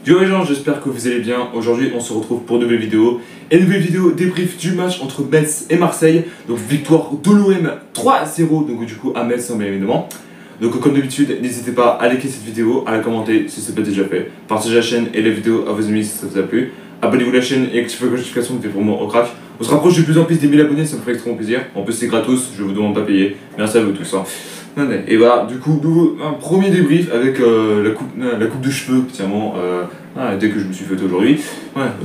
Yo les gens, j'espère que vous allez bien. Aujourd'hui, on se retrouve pour une nouvelle vidéo. Et une nouvelle vidéo débrief du match entre Metz et Marseille. Donc victoire de l'OM 3-0, donc du coup à Metz bien évidemment. Donc comme d'habitude, n'hésitez pas à liker cette vidéo, à la commenter si ce n'est pas déjà fait. Partagez la chaîne et la vidéo à vos amis si ça vous a plu. Abonnez-vous à la chaîne et activez la notification, c'est vraiment au crack. On se rapproche de plus en plus des 1000 abonnés, ça me ferait extrêmement plaisir. En plus c'est gratos, je vous demande pas payer. Merci à vous tous. Et voilà, du coup, un premier débrief avec la coupe de cheveux, clairement, dès que je me suis fait aujourd'hui.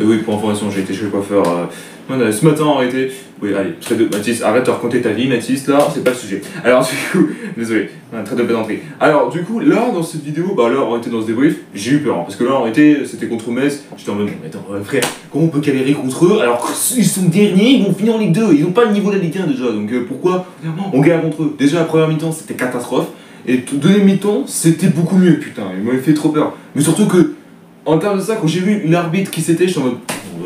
Oui, pour information, j'ai été chez le coiffeur ce matin en réalité. Oui, allez, Mathis, arrête de raconter ta vie, Mathis, là, c'est pas le sujet. Alors, du coup, désolé, très de pédanterie. Alors, du coup, là, dans cette vidéo, là, on était dans ce débrief, j'ai eu peur, parce que là, en réalité, c'était contre Metz. J'étais en mode, mais attends, frère, comment on peut galérer contre eux alors qu'ils sont derniers, ils vont finir en Ligue 2, ils ont pas le niveau de la Ligue 1 déjà, donc pourquoi on galère contre eux? Déjà, la première mi-temps, c'était catastrophe, et deuxième mi-temps, c'était beaucoup mieux, putain, ils m'avaient fait trop peur. Mais surtout que, en termes de ça, quand j'ai vu l'arbitre qui c'était, j'étais en mode,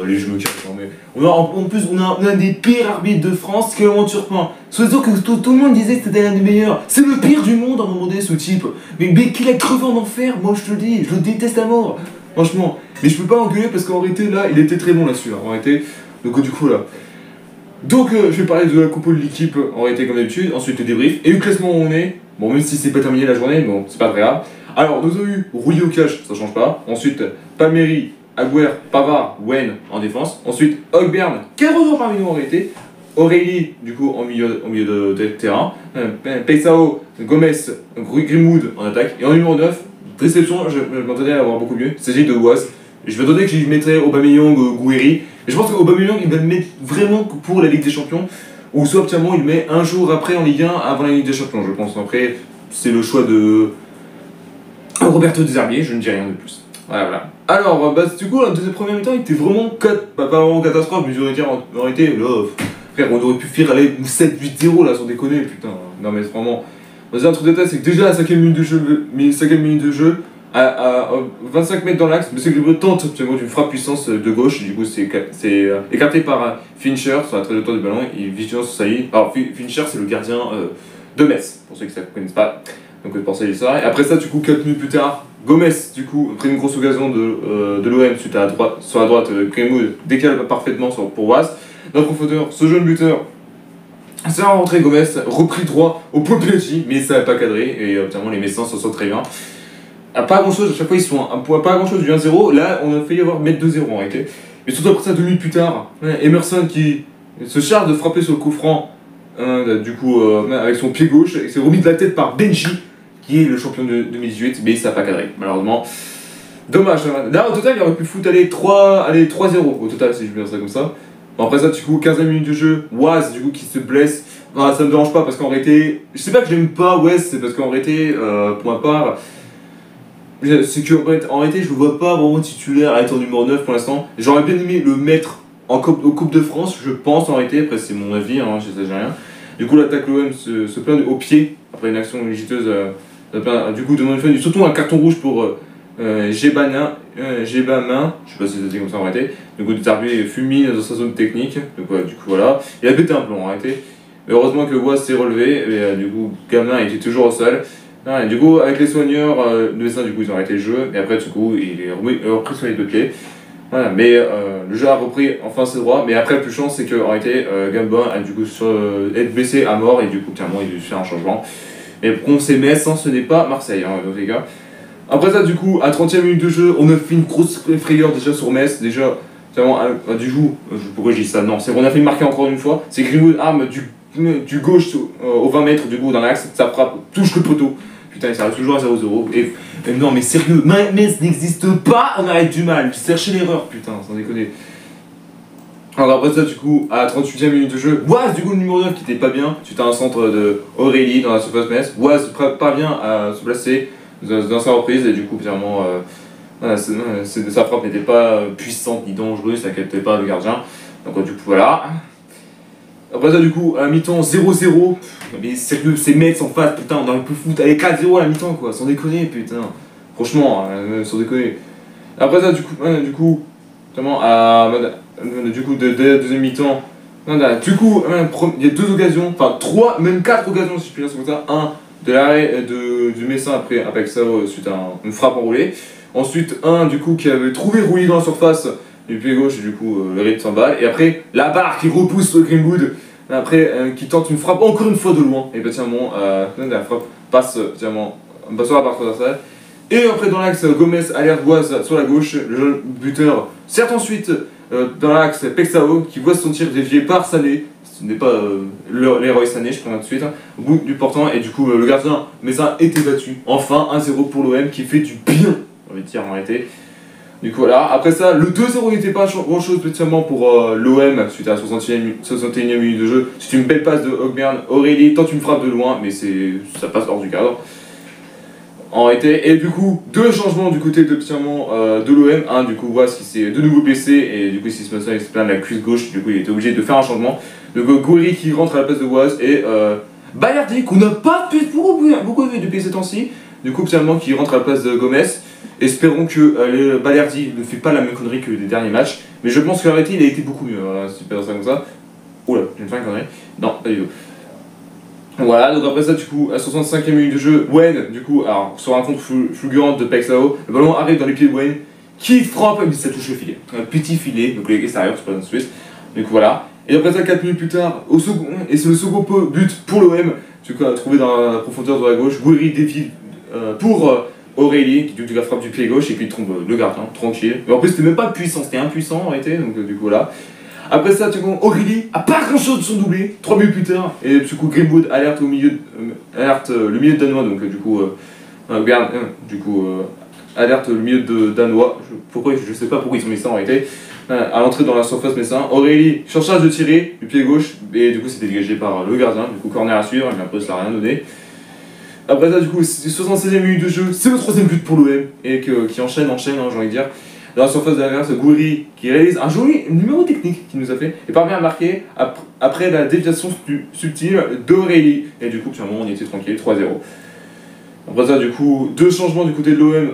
allez, je me cache, mais en plus, on a un des pires arbitres de France, qui est vraiment Turpin. Surtout que tout le monde disait que c'était l'un des meilleurs. C'est le pire du monde à un moment donné, ce type. Mais qu'il a crevé en enfer, moi je te le dis, je le déteste à mort. Franchement. Mais je peux pas engueuler parce qu'en réalité, là, il était très bon là-dessus, en réalité. Donc, du coup, là. Donc, je vais parler de la compo de l'équipe, en réalité, comme d'habitude. Ensuite, le débrief. Et le classement où on est. Bon, même si c'est pas terminé la journée, bon, c'est pas très grave. Alors, nous avons eu Rouillé au cash, ça change pas. Ensuite, Palmieri, Agüer, Pavard, Wen en défense. Ensuite, Højbjerg, qui est revenu parmi nous en réalité. Aurélie, du coup, en milieu de terrain. Peissao, Gomez, Greenwood en attaque. Et en numéro 9, déception, je m'attendais à avoir beaucoup mieux. Il s'agit de Oise. Je m'attendais que j'y mettrais Aubameyang, Gouiri. Et je pense qu'Aubameyang, il va le mettre vraiment pour la Ligue des Champions. Ou soit, actuellement, il le met un jour après en Ligue 1 avant la Ligue des Champions, je pense. Après, c'est le choix de Roberto De Zerbi, je ne dis rien de plus. Voilà. Alors, du coup, la deuxième première mi-temps, il était vraiment pas vraiment catastrophe, mais en réalité, là, frère, on aurait pu faire aller 7-8-0 là, sans déconner, putain. Non, mais vraiment. Un truc de tête, c'est que déjà, à la 5ème minute de jeu, à 25 mètres dans l'axe, mais c'est que le tente d'une frappe puissance de gauche, du coup, c'est écarté par Fincher sur la trajectoire du ballon, et vigilance sur sa ligne. Alors, Fincher, c'est le gardien de Metz, pour ceux qui ne connaissent pas. Donc, pensez à ça. Et après ça, du coup, 4 minutes plus tard, Gomez, du coup, après une grosse occasion de l'OM suite à sur la droite, Greenwood décale parfaitement pour Oise. Dans le profondeur, ce jeune buteur, c'est rentré Gomez, repris droit au point PSG, mais ça n'a pas cadré, et obtenant les Messins s'en sortent très bien. Pas grand chose, à chaque fois ils sont pas grand chose du 1-0, là on a failli avoir mettre 2-0 en réalité. Mais surtout après ça, 2 minutes plus tard, Emerson qui se charge de frapper sur le coup franc, du coup, avec son pied gauche, et s'est remis de la tête par Benji, qui est le champion de 2018, mais ça n'a pas cadré, malheureusement. Dommage, là au total il aurait pu foutre 3-0 au total, si je veux dire ça comme ça. Bon, après ça, du coup, 15e minute de jeu, Oise, du coup, qui se blesse. Enfin, ça me dérange pas parce qu'en réalité, je sais pas que j'aime pas Oise, c'est parce qu'en réalité, pour ma part, c'est qu'en réalité, je le vois pas vraiment titulaire à être en numéro 9 pour l'instant. J'aurais bien aimé le mettre aux Coupe de France, je pense en réalité, après c'est mon avis, hein, je sais rien. Du coup, l'attaque l'OM se plaint au pied, après une action légiteuse, du coup, de surtout un carton rouge pour Gébamin, je sais pas si c'était comme ça en réalité. Du coup, Derzerbi fulmine dans sa zone technique, donc du coup voilà. Il a pété un plomb en réalité. Mais heureusement que Oise s'est relevé, et du coup, Gamelin était toujours au sol. Et du coup, avec les soigneurs, les médecins, du coup, ils ont arrêté le jeu, et après, du coup, il est repris sur les deux pieds. Voilà, mais le jeu a repris enfin ses droits, mais après, la plus chance, c'est qu'en réalité, Gambin a du coup être blessé à mort, et du coup, clairement, il a dû faire un changement. Mais pour qu'on sait Metz, ce n'est pas Marseille, hein, donc les gars. Après ça, du coup, à 30e minute de jeu, on a fait une grosse frayeur déjà sur Metz. Déjà, du coup, pourquoi je dis ça? Non, c'est qu'on a fait marquer encore une fois. C'est Greenwood arme du gauche au 20 mètres du coup dans l'axe, ça frappe, touche le poteau. Putain, ça reste toujours à 0-0. Et non, mais sérieux, Metz n'existe pas, on arrête du mal. Cherchez l'erreur, putain, sans déconner. Alors après ça, du coup, à 38e minute de jeu, Oise, du coup, le numéro 9 qui était pas bien, suite à un centre de Aurélie dans la surface Metz. Oise pas bien à se placer dans sa reprise, et du coup, clairement, sa frappe n'était pas puissante ni dangereuse, ça captait pas le gardien. Donc, du coup, voilà. Après ça, du coup, à la mi-temps, 0-0. Mais sérieux, c'est Metz en face, putain, on aurait pu foutre. Allez, 4-0 à la mi-temps, quoi, sans déconner, putain. Franchement, sans déconner. Après ça, du coup, vraiment, de la deuxième mi-temps, du coup, il y a 2 occasions, enfin 3, même 4 occasions, si je puis dire, c'est comme ça. Un, de l'arrêt du Messin après Pexao suite à une frappe enroulée. Ensuite, un du coup qui avait trouvé Rui dans la surface du pied gauche, et du coup le rythme s'emballe. Et après, la barre qui repousse Greenwood. Après, qui tente une frappe encore une fois de loin. Et bah tiens, la frappe passe sur la barre transversale. Et après, dans l'axe, Gomez alerte Boise sur la gauche. Le jeune buteur certes ensuite dans l'axe Pexao qui voit son tir dévié par Sané. Ce n'est pas l'héroï Sané, je préviens tout de suite, hein, au bout du portant. Et du coup, le gardien Messin était battu. Enfin, 1-0 pour l'OM qui fait du bien, on va dire en réalité. Du coup, voilà. Après ça, le 2-0 n'était pas grand chose spécialement pour l'OM suite à la 61e minute de jeu. C'est une belle passe de Hogberg. Aurélie tente une frappe de loin, mais ça passe hors du cadre. En réalité, et du coup, deux changements du côté de l'OM. Un, du coup, Boise qui s'est de nouveau blessé, et du coup, il se plaint de la cuisse gauche, du coup, il était obligé de faire un changement. Donc, Gouiri qui rentre à la place de Boise, et Balerdi, qu'on n'a pas beaucoup vu depuis ces temps-ci, du coup, qui rentre à la place de Gomez. Espérons que Balerdi ne fait pas la même connerie que les derniers matchs, mais je pense qu'en réalité, il a été beaucoup mieux. Voilà, si tu peux dire ça comme ça. Oula, j'ai fait une connerie. Non, pas du tout. Voilà, donc après ça, du coup, à 65e minute de jeu, Wen, du coup, alors, sur un contre fulgurante de Pexao, le ballon arrive dans les pieds de Wen, qui frappe, mais ça touche le filet. Un petit filet, donc l'extérieur, c'est pas dans le Suisse. Du coup, voilà. Et après ça, 4 minutes plus tard, et c'est le second but pour l'OM, du coup, trouvé dans la profondeur de la gauche, Gouiri défile pour Aurélie, qui du coup la frappe du pied gauche, et puis il trompe le gardien, tranquille. Mais en plus, c'était même pas puissant, c'était impuissant en réalité, donc du coup, voilà. Après ça, Aurélie a pas grand chose de son doublé, 3 minutes plus tard, et du coup Greenwood alerte le milieu de danois, donc du coup, alerte le milieu de danois, je sais pas pourquoi ils ont mis ça en réalité, à l'entrée dans la surface Messin. Aurélie charge de tirer du pied gauche, et du coup c'était dégagé par le gardien, du coup corner à suivre, mais après ça n'a rien donné. Après ça, du coup, c'est 76e minute de jeu, c'est le 3e but pour l'OM, et qui enchaîne, hein, j'ai envie de dire. Dans la surface de l'adversaire, Gouiri qui réalise un joli numéro technique qu'il nous a fait et parvient à marquer après la déviation subtile d'Aurélie. Et du coup, finalement, on était tranquille, 3-0. Après ça, du coup, deux changements du côté de l'OM.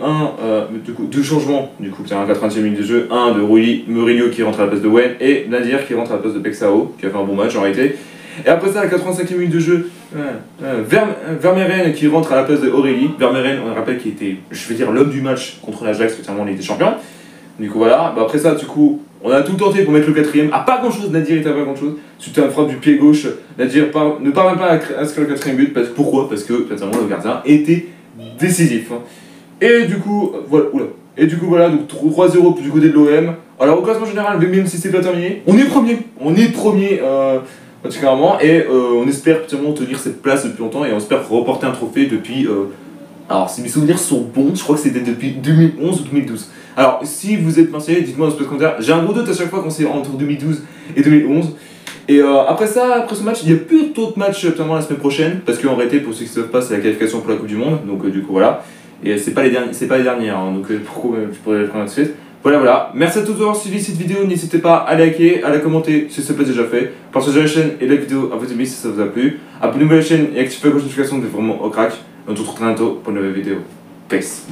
Deux changements, du coup, c'est un 80e minute de jeu. Un de Rui Mourinho qui rentre à la place de Wen et Nadir qui rentre à la place de Pexao, qui a fait un bon match en réalité. Et après ça, à la 85e minute de jeu, Vermeeren qui rentre à la place de Aurélie. Vermeeren, on rappelle qu'il était, je vais dire, l'homme du match contre l'Ajax, finalement, on était champion. Du coup voilà, après ça, du coup, on a tout tenté pour mettre le 4e. Ah, pas grand chose, Nadir était à pas grand chose. Suite à une frappe du pied gauche, Nadir ne parvient pas à inscrire le 4e but. Pourquoi ? Parce que, finalement, le gardien était décisif. Et du coup, voilà, donc 3-0 du côté de l'OM. Alors, au classement général, même si c'est pas terminé, on est premier. Particulièrement, et on espère finalement tenir cette place depuis longtemps, et on espère reporter un trophée depuis. Alors, si mes souvenirs sont bons, je crois que c'était depuis 2011 ou 2012. Alors, si vous êtes marseillais, dites-moi dans le commentaire. J'ai un gros doute à chaque fois quand c'est entre 2012 et 2011. Et après ce match, il n'y a plus d'autres matchs notamment la semaine prochaine, parce qu'en réalité, pour ceux qui ne savent pas, c'est la qualification pour la Coupe du Monde, donc du coup voilà. Et c'est pas les dernières, hein, donc pourquoi je pourrais le prendre tout de suite. Voilà. Merci à tous d'avoir suivi cette vidéo. N'hésitez pas à liker, à la commenter si ce n'est pas déjà fait. Partagez la chaîne et la vidéo à vos amis si ça vous a plu. Abonnez-vous à la chaîne et activez la notification, c'est vraiment au crack. On se retrouve très bientôt pour une nouvelle vidéo. Peace.